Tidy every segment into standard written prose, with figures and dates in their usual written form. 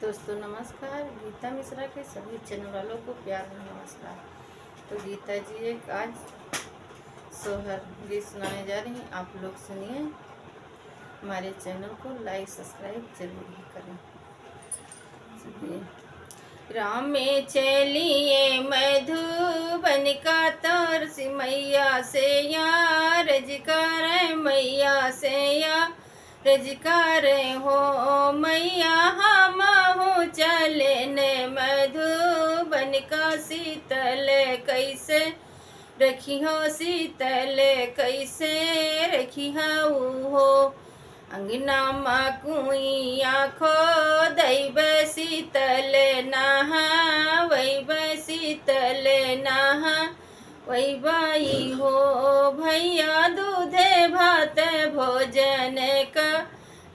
दोस्तों नमस्कार। गीता मिश्रा के सभी चैनल वालों को प्यार भरा नमस्कार। तो गीता जी एक आज सोहर गीत सुनाने जा रही हैं। आप लोग सुनिए, हमारे चैनल को लाइक सब्सक्राइब जरूर ही करें। सुनिए। राम में चलिए मधुबन का तोर मैया से या रजकार मैया से या रजकार हो मैया हम हो चले ने मधुबन का शीतल कैसे रखी हो शीतल कैसे रखी हो अंगना मकुई आखो दैव शीतल नहा वैव शीतल नहा वही बाई हो भैया दूधे भात भोजन का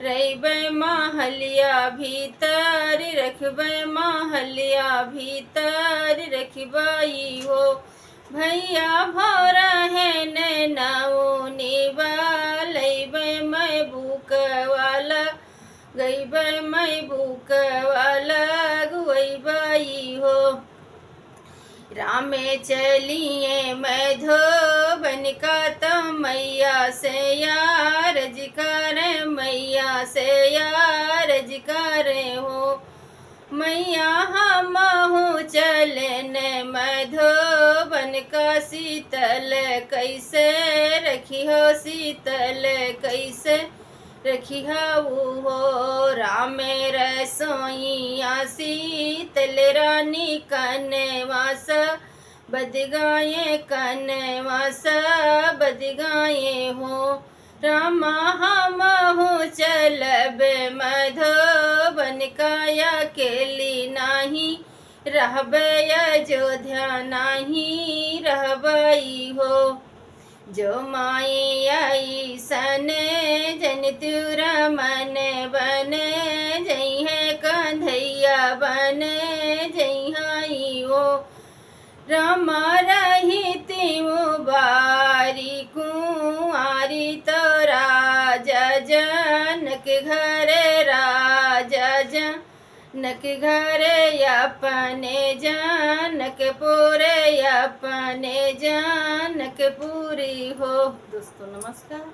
रैब महलिया भीतर रखब महलिया भीतर रखबाई हो भैया भौरा है नौनी वालैब मैं बुक वाला गईब मैं बुक वाला गुई हो। राम चलिए मधुबन का तो मैया से या रजकार मैया से या रजकार हो मैया हम हो चलन मधुबन का शीतल कैसे रखी हो शीतल कैसे रखी हो राम रसोईया शीतल रानी कनवास बद गाये कनवास बद गाये हो रामा हम हो चलब मधुबन काया केली नाही रहब अयोध्या नाही रहबई हो जो माई आई सन जन तुरा मन बन जई है कंधैया बन जई हाई हो रामा रही तिमु बारी कुआरी तो राजा जनक घर राजा जनक घर अपने जानक पूरे अपने जानक पूरी हो। दोस्तों नमस्कार।